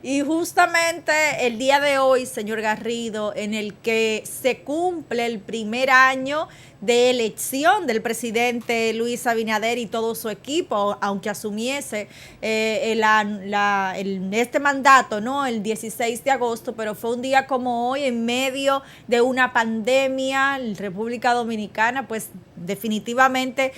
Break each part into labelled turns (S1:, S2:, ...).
S1: Y justamente el día de hoy, señor Garrido, en el que se cumple el primer año de elección del presidente Luis Abinader y todo su equipo, aunque asumiese este mandato, ¿no? El 16 de agosto, pero fue un día como hoy, en medio de una pandemia, República Dominicana, pues definitivamente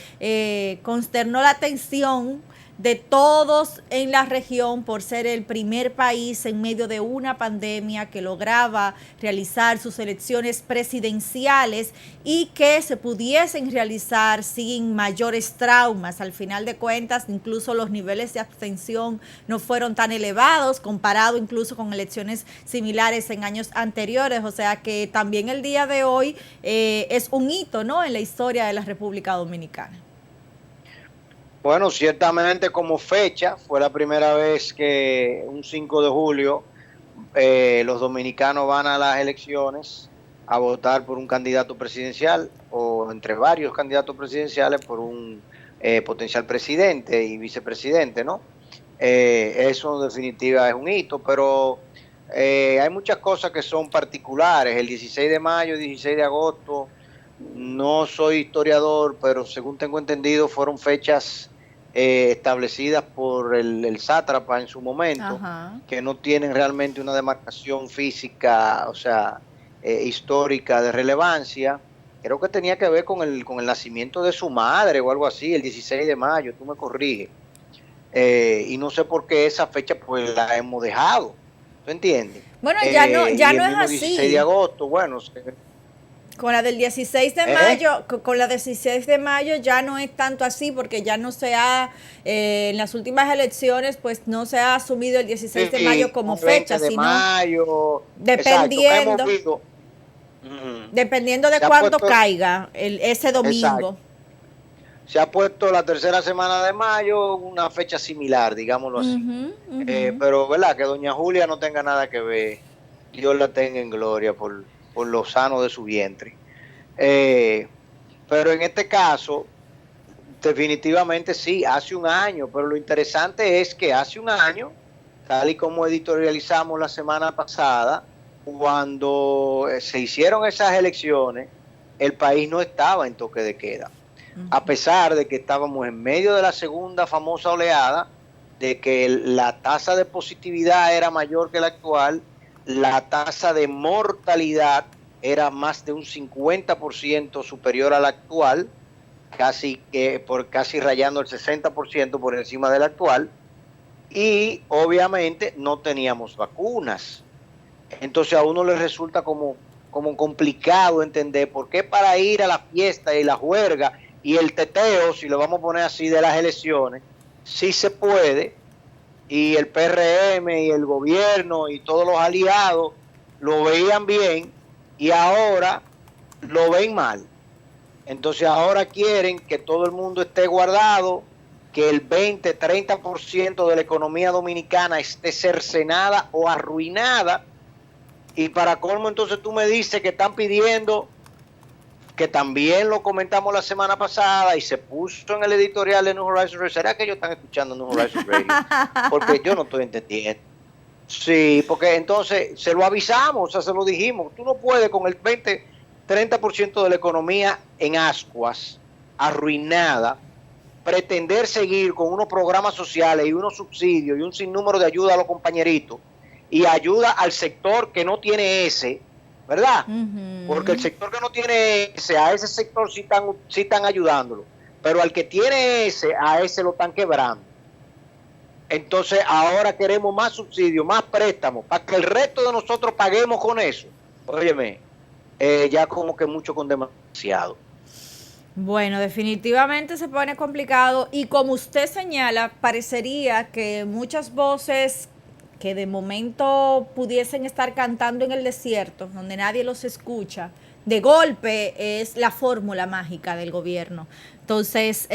S1: consternó la atención de todos en la región por ser el primer país en medio de una pandemia que lograba realizar sus elecciones presidenciales y que se pudiesen realizar sin mayores traumas. Al final de cuentas, incluso los niveles de abstención no fueron tan elevados comparado incluso con elecciones similares en años anteriores. O sea que también el día de hoy es un hito, ¿no?, en la historia de la República Dominicana.
S2: Bueno, ciertamente como fecha, fue la primera vez que un 5 de julio los dominicanos van a las elecciones a votar por un candidato presidencial o entre varios candidatos presidenciales por un potencial presidente y vicepresidente, ¿no? Eso en definitiva es un hito, pero hay muchas cosas que son particulares. El 16 de mayo, 16 de agosto, no soy historiador, pero según tengo entendido fueron fechas establecidas por el sátrapa en su momento,
S1: Ajá.
S2: que no tienen realmente una demarcación física, o sea, histórica de relevancia. Creo que tenía que ver con el nacimiento de su madre o algo así, el 16 de mayo, tú me corriges. Y no sé por qué esa fecha pues la hemos dejado, ¿tú entiendes?
S1: Bueno, ya
S2: Y
S1: no
S2: el
S1: es
S2: mismo 16 de
S1: así.
S2: agosto, bueno,
S1: Con la del 16 de
S2: ¿eh?
S1: mayo, con la 16 de mayo ya no es tanto así porque ya no se ha, en las últimas elecciones, pues no se ha asumido el 16 de mayo
S2: Sí,
S1: como
S2: un 20
S1: fecha,
S2: de
S1: sino
S2: mayo, exacto, que hemos
S1: dependiendo,
S2: visto, ujú,
S1: dependiendo de
S2: se ha
S1: cuándo
S2: puesto,
S1: caiga ese
S2: exacto,
S1: domingo.
S2: se ha puesto la tercera semana de mayo una fecha similar, digámoslo así.
S1: Ujú, ujú.
S2: Pero, ¿verdad? Que doña Julia no tenga nada que ver, Dios la tenga en gloria por lo sano de su vientre. Eh, pero en este caso, definitivamente sí, hace un año, pero lo interesante es que hace un año, tal y como editorializamos la semana pasada, cuando se hicieron esas elecciones, el país no estaba en toque de queda, a pesar de que estábamos en medio de la segunda famosa oleada, de que la tasa de positividad era mayor que la actual, la tasa de mortalidad era más de un 50% superior a la actual, casi rayando el 60% por encima del actual, y obviamente no teníamos vacunas. Entonces a uno le resulta como complicado entender por qué para ir a la fiesta y la juerga y el teteo, si lo vamos a poner así, de las elecciones, sí se puede, y el PRM y el gobierno y todos los aliados lo veían bien y ahora lo ven mal. Entonces ahora quieren que todo el mundo esté guardado, que el 20-30% de la economía dominicana esté cercenada o arruinada. Y para colmo, entonces tú me dices que están pidiendo, que también lo comentamos la semana pasada y se puso en el editorial de New Horizons Radio. ¿Será que ellos están escuchando New Horizons Radio? Porque yo no estoy entendiendo. Sí, porque entonces se lo avisamos, o sea, se lo dijimos. Tú no puedes con el 20-30% de la economía en ascuas, arruinada, pretender seguir con unos programas sociales y unos subsidios y un sinnúmero de ayuda a los compañeritos y ayuda al sector que no tiene ese, ¿verdad? Porque el
S1: Ujú.
S2: sector que no tiene ese, a ese sector sí están ayudándolo, pero al que tiene ese, a ese lo están quebrando. Entonces ahora queremos más subsidios, más préstamos, para que el resto de nosotros paguemos con eso. Óyeme, ya como que mucho con demasiado.
S1: Bueno, definitivamente se pone complicado y como usted señala, parecería que muchas voces que de momento pudiesen estar cantando en el desierto, donde nadie los escucha, de golpe es la fórmula mágica del gobierno. Entonces,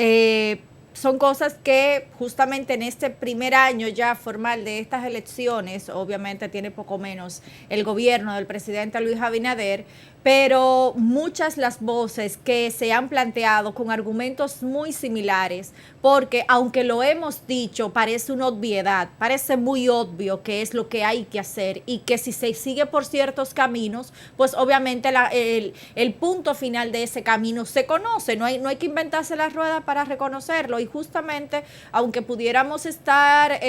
S1: son cosas que justamente en este primer año ya formal de estas elecciones, obviamente tiene poco menos el gobierno del presidente Luis Abinader, pero muchas las voces que se han planteado con argumentos muy similares, porque aunque lo hemos dicho, parece una obviedad, parece muy obvio que es lo que hay que hacer y que si se sigue por ciertos caminos, pues obviamente el punto final de ese camino se conoce, no hay que inventarse la rueda para reconocerlo, y justamente aunque pudiéramos estar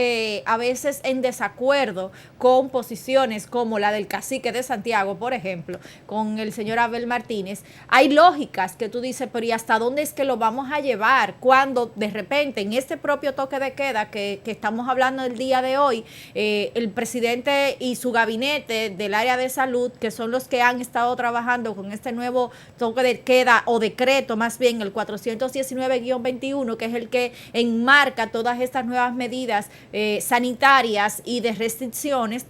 S1: a veces en desacuerdo con posiciones como la del cacique de Santiago, por ejemplo, con el señor Abel Martínez, hay lógicas que tú dices, pero ¿y hasta dónde es que lo vamos a llevar? Cuando de repente en este propio toque de queda que estamos hablando el día de hoy, el presidente y su gabinete del área de salud, que son los que han estado trabajando con este nuevo toque de queda o decreto, más bien el 419-21, que es el que enmarca todas estas nuevas medidas sanitarias y de restricciones,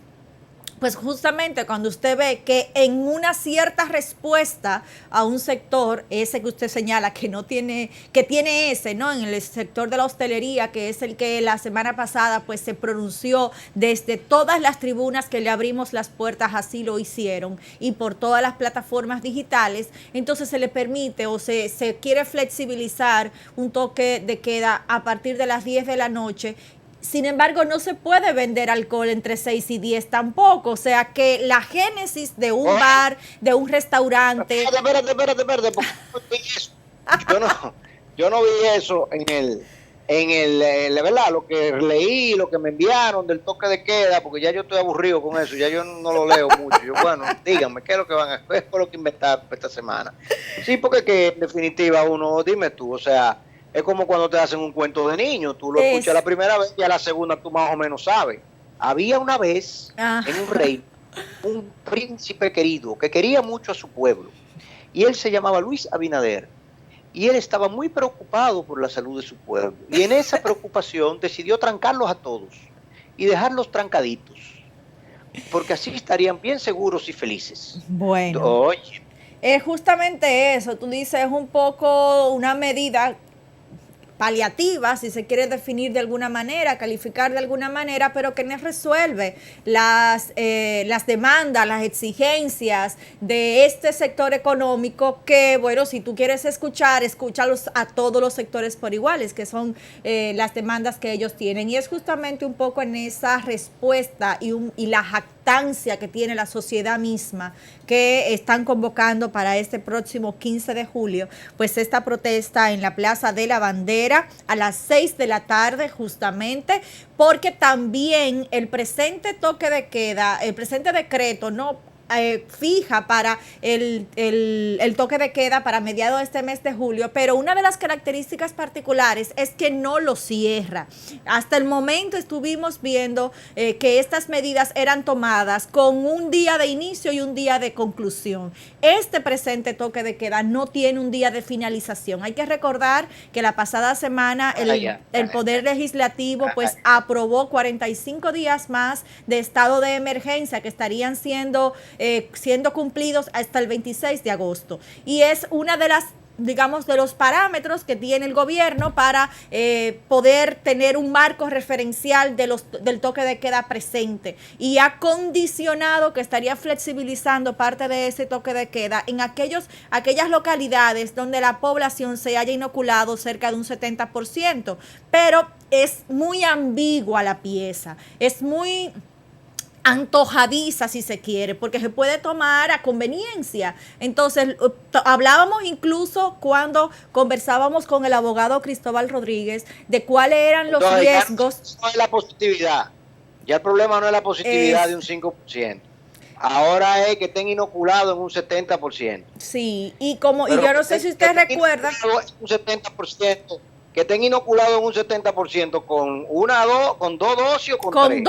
S1: pues justamente cuando usted ve que en una cierta respuesta a un sector, ese que usted señala que no tiene, que tiene ese, ¿no? En el sector de la hostelería, que es el que la semana pasada pues se pronunció desde todas las tribunas que le abrimos las puertas, así lo hicieron, y por todas las plataformas digitales, entonces se le permite o se quiere flexibilizar un toque de queda a partir de las 10 de la noche. Sin embargo, no se puede vender alcohol entre 6 y 10 tampoco. O sea que la génesis de un bar, de un restaurante...
S2: Espérate, yo no vi eso la verdad, lo que leí, lo que me enviaron del toque de queda, porque ya yo estoy aburrido con eso, ya yo no lo leo mucho. Yo, bueno, díganme, ¿qué es lo que van a hacer? ¿Qué es lo que inventar esta semana? Sí, porque que en definitiva uno, dime tú, o sea... Es como cuando te hacen un cuento de niño, tú lo escuchas la primera vez y a la segunda tú más o menos sabes. Había una vez en un reino un príncipe querido que quería mucho a su pueblo y él se llamaba Luis Abinader y él estaba muy preocupado por la salud de su pueblo y en esa preocupación decidió trancarlos a todos y dejarlos trancaditos porque así estarían bien seguros y felices.
S1: Bueno,
S2: oye,
S1: es justamente eso, tú dices, es un poco una medida paliativa, si se quiere definir de alguna manera, calificar de alguna manera, pero que no resuelve las demandas, las exigencias de este sector económico que, bueno, si tú quieres escúchalos a todos los sectores por iguales, que son las demandas que ellos tienen. Y es justamente un poco en esa respuesta y la jactancia que tiene la sociedad misma que están convocando para este próximo 15 de julio, pues esta protesta en la Plaza de la Bandera a las 6 de la tarde justamente, porque también el presente toque de queda, el presente decreto no fija para el toque de queda para mediados de este mes de julio, pero una de las características particulares es que no lo cierra. Hasta el momento estuvimos viendo que estas medidas eran tomadas con un día de inicio y un día de conclusión. Este presente toque de queda no tiene un día de finalización. Hay que recordar que la pasada semana el Poder Legislativo pues aprobó 45 días más de estado de emergencia que estarían siendo cumplidos hasta el 26 de agosto. Y es una de las, digamos, de los parámetros que tiene el gobierno para poder tener un marco referencial del toque de queda presente. Y ha condicionado que estaría flexibilizando parte de ese toque de queda en aquellas localidades donde la población se haya inoculado cerca de un 70%. Pero es muy ambigua la pieza, es muy antojadiza si se quiere, porque se puede tomar a conveniencia. Entonces, hablábamos incluso cuando conversábamos con el abogado Cristóbal Rodríguez de cuáles eran los riesgos.
S2: No es la positividad, ya el problema no es la positividad de un 5%. Ahora es que estén inoculados en un 70%.
S1: Sí, y yo no sé si usted recuerda.
S2: Un 70%. Que estén inoculados en un 70% con dos dosis o con tres.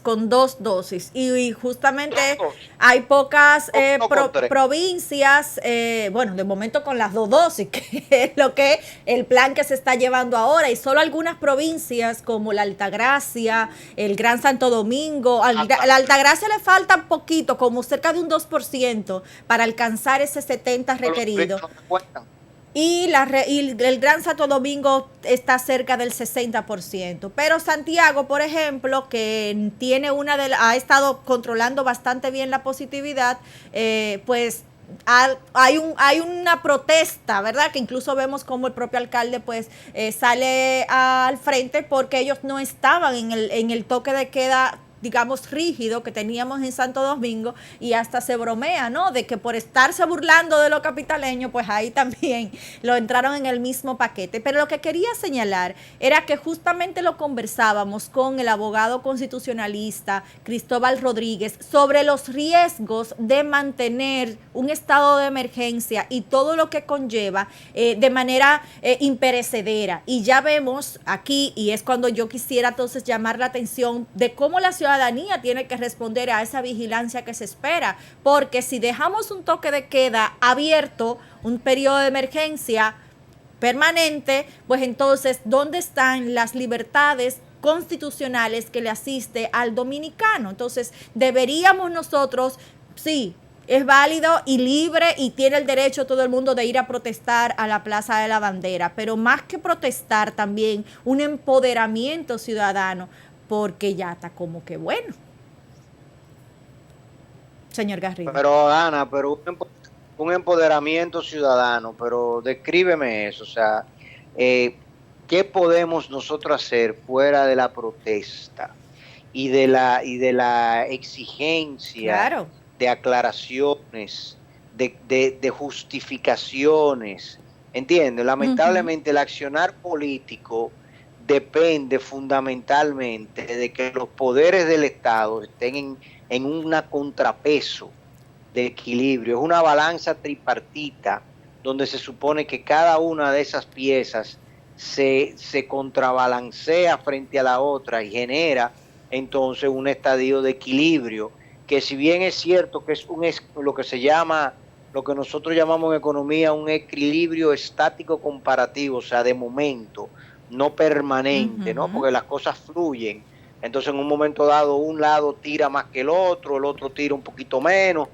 S1: Con dos dosis. Y justamente hay pocas provincias, bueno, de momento con las 2 dosis, que es lo que el plan que se está llevando ahora, y solo algunas provincias como la Altagracia, el Gran Santo Domingo, a la Altagracia le falta un poquito, como cerca de un 2% para alcanzar ese 70% requerido. y, y el Gran Santo Domingo está cerca del 60%. Pero Santiago, por ejemplo, que tiene ha estado controlando bastante bien la positividad, pues hay una protesta, ¿verdad? Que incluso vemos como el propio alcalde pues sale al frente porque ellos no estaban en el toque de queda, digamos, rígido que teníamos en Santo Domingo, y hasta se bromea, ¿no? De que por estarse burlando de los capitaleños, pues ahí también lo entraron en el mismo paquete. Pero lo que quería señalar era que justamente lo conversábamos con el abogado constitucionalista Cristóbal Rodríguez sobre los riesgos de mantener un estado de emergencia y todo lo que conlleva de manera imperecedera. Y ya vemos aquí, y es cuando yo quisiera entonces llamar la atención de cómo la ciudadanía tiene que responder a esa vigilancia que se espera, porque si dejamos un toque de queda abierto, un periodo de emergencia permanente, pues entonces, ¿dónde están las libertades constitucionales que le asiste al dominicano? Entonces, deberíamos nosotros, sí, es válido y libre y tiene el derecho todo el mundo de ir a protestar a la Plaza de la Bandera, pero más que protestar también un empoderamiento ciudadano, porque ya está como que bueno. Señor Garrido.
S2: Pero Ana, pero un empoderamiento ciudadano, pero descríbeme eso, o sea, ¿qué podemos nosotros hacer fuera de la protesta y de la exigencia,
S1: claro,
S2: de aclaraciones, de justificaciones? ¿Entiendes? Lamentablemente el accionar político depende fundamentalmente de que los poderes del Estado estén en una contrapeso de equilibrio. Es una balanza tripartita donde se supone que cada una de esas piezas se contrabalancea frente a la otra y genera entonces un estadio de equilibrio, que si bien es cierto que es lo que se llama, lo que nosotros llamamos en economía un equilibrio estático comparativo, o sea, de momento, no permanente, ¿no? Porque las cosas fluyen. Entonces, en un momento dado, un lado tira más que el otro tira un poquito menos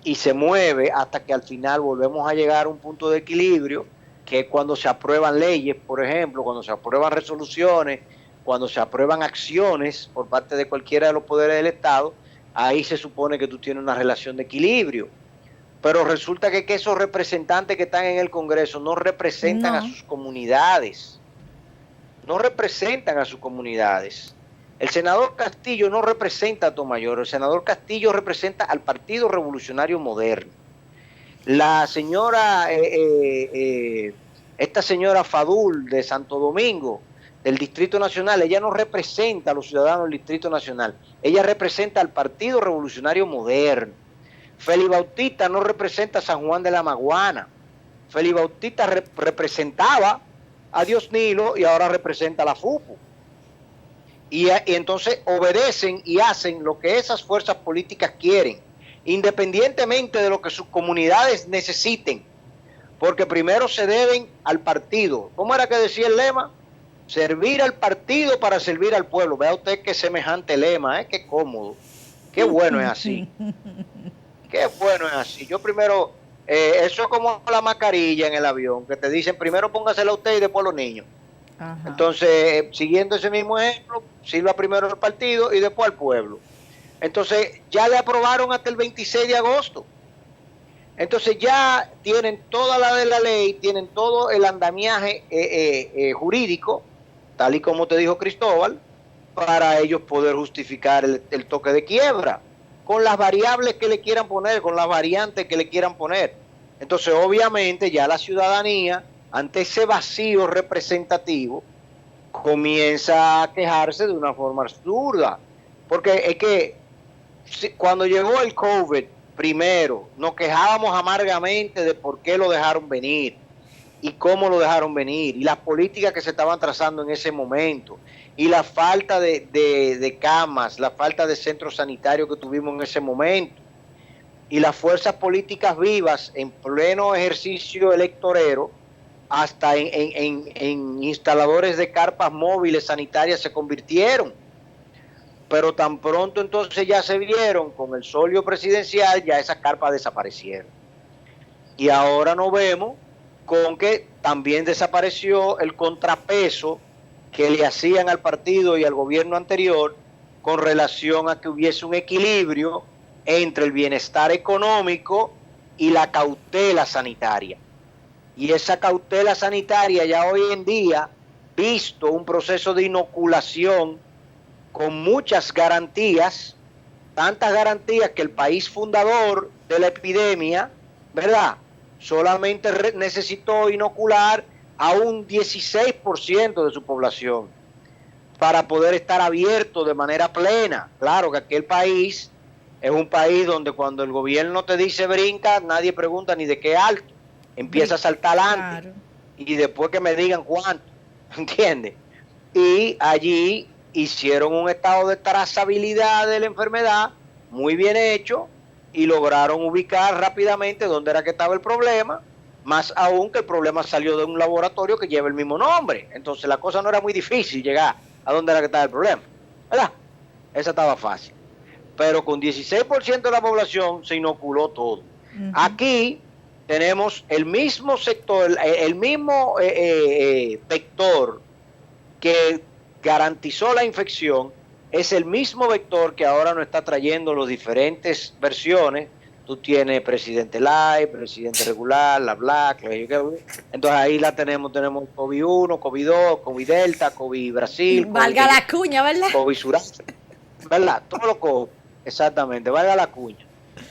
S2: y se mueve hasta que al final volvemos a llegar a un punto de equilibrio, que es cuando se aprueban leyes, por ejemplo, cuando se aprueban resoluciones, cuando se aprueban acciones por parte de cualquiera de los poderes del Estado, ahí se supone que tú tienes una relación de equilibrio. Pero resulta que esos representantes que están en el Congreso no representan a sus comunidades. No representan a sus comunidades. El senador Castillo no representa a Atomayor, el senador Castillo representa al Partido Revolucionario Moderno. La señora, esta señora Fadul de Santo Domingo, del Distrito Nacional, ella no representa a los ciudadanos del Distrito Nacional, ella representa al Partido Revolucionario Moderno. Félix Bautista no representa a San Juan de la Maguana. Félix Bautista representaba a Dios Nilo y ahora representa a la FUPU. Y entonces obedecen y hacen lo que esas fuerzas políticas quieren, independientemente de lo que sus comunidades necesiten, porque primero se deben al partido. ¿Cómo era que decía el lema? Servir al partido para servir al pueblo. Vea usted qué semejante lema, qué cómodo, qué bueno es así. Qué bueno es así. Yo primero, eso es como la mascarilla en el avión, que te dicen primero póngasela a usted y después a los niños. Ajá. Entonces, siguiendo ese mismo ejemplo, sirva primero al partido y después al pueblo. Entonces, ya le aprobaron hasta el 26 de agosto. Entonces, ya tienen toda la de la ley, tienen todo el andamiaje jurídico, tal y como te dijo Cristóbal, para ellos poder justificar el toque de quiebra, con las variables que le quieran poner, con las variantes que le quieran poner. Entonces, obviamente, ya la ciudadanía, ante ese vacío representativo, comienza a quejarse de una forma absurda. Porque es que cuando llegó el COVID, primero, nos quejábamos amargamente de por qué lo dejaron venir y cómo lo dejaron venir y las políticas que se estaban trazando en ese momento y la falta de camas, la falta de centros sanitarios que tuvimos en ese momento y las fuerzas políticas vivas en pleno ejercicio electorero, hasta en instaladores de carpas móviles sanitarias se convirtieron. Pero tan pronto entonces ya se vieron con el solio presidencial, ya esas carpas desaparecieron. Y ahora no vemos con que también desapareció el contrapeso que le hacían al partido y al gobierno anterior con relación a que hubiese un equilibrio entre el bienestar económico y la cautela sanitaria. Y esa cautela sanitaria ya hoy en día, visto un proceso de inoculación con muchas garantías, tantas garantías que el país fundador de la epidemia, ¿verdad?, solamente necesitó inocular a un 16% de su población para poder estar abierto de manera plena. Claro que aquel país es un país donde cuando el gobierno te dice brinca, nadie pregunta ni de qué alto, empieza a saltar adelante, claro, y después que me digan cuánto, ¿entiendes? Y allí hicieron un estado de trazabilidad de la enfermedad muy bien hecho y lograron ubicar rápidamente dónde era que estaba el problema, más aún que el problema salió de un laboratorio que lleva el mismo nombre. Entonces la cosa no era muy difícil llegar a dónde era que estaba el problema, ¿verdad? Esa estaba fácil. Pero con 16% de la población se inoculó todo. Aquí tenemos el mismo sector, el mismo vector que garantizó la infección, es el mismo vector que ahora nos está trayendo las diferentes versiones. Tú tienes presidente light, presidente regular, la black, entonces ahí la tenemos COVID-1, COVID-2, COVID-Delta, COVID-Brasil.
S1: Valga la cuña, ¿verdad?
S2: COVID-Suráfrica, ¿verdad? Todo lo COVID, exactamente, valga la cuña.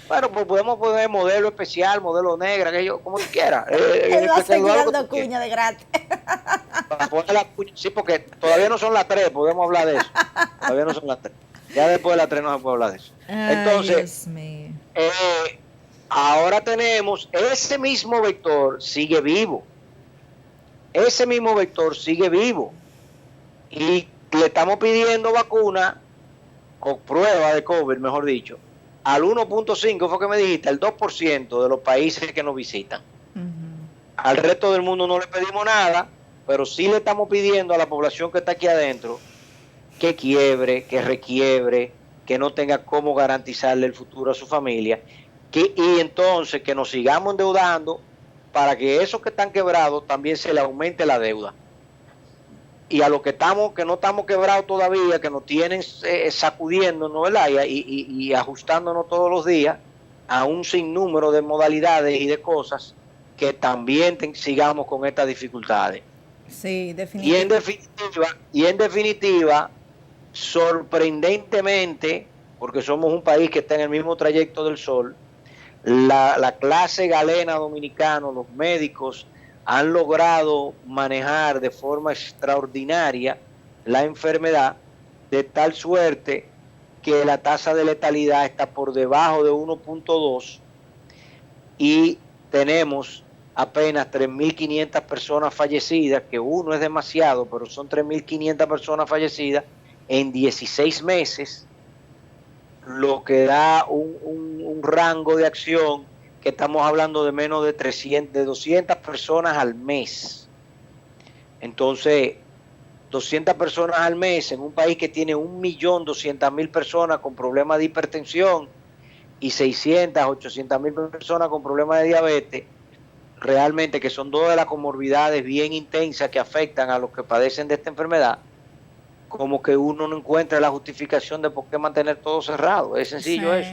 S2: Bueno, pues podemos poner modelo especial, modelo negra, que yo, como tú quieras.
S1: Él va a seguir dando cuña de gratis.
S2: Para poner la cuña, sí, porque todavía no son las 3, podemos hablar de eso. Todavía no son las 3. Ya después de las 3 no se puede hablar de eso. Entonces, ahora tenemos ese mismo vector, sigue vivo. Ese mismo vector sigue vivo. Y le estamos pidiendo vacuna, o prueba de COVID, mejor dicho, al 1.5, fue que me dijiste, al 2% de los países que nos visitan. Al resto del mundo no le pedimos nada, pero sí le estamos pidiendo a la población que está aquí adentro que quiebre, que requiebre, que no tenga cómo garantizarle el futuro a su familia, y entonces que nos sigamos endeudando para que esos que están quebrados también se le aumente la deuda. Y a los que no estamos quebrados todavía, que nos tienen sacudiéndonos, ¿verdad? Y ajustándonos todos los días a un sinnúmero de modalidades y de cosas, que también sigamos con estas dificultades.
S1: Sí, definitivamente.
S2: Y en definitiva, sorprendentemente, porque somos un país que está en el mismo trayecto del sol, la clase galena dominicana, los médicos, han logrado manejar de forma extraordinaria la enfermedad, de tal suerte que la tasa de letalidad está por debajo de 1.2 y tenemos apenas 3.500 personas fallecidas, que uno es demasiado, pero son 3.500 personas fallecidas en 16 meses, lo que da un rango de acción que estamos hablando de menos de 200 personas al mes. Entonces, 200 personas al mes en un país que tiene 1.200.000 personas con problemas de hipertensión y 600, 800.000 personas con problemas de diabetes, realmente que son dos de las comorbilidades bien intensas que afectan a los que padecen de esta enfermedad, como que uno no encuentra la justificación de por qué mantener todo cerrado. Es sencillo, sí, eso.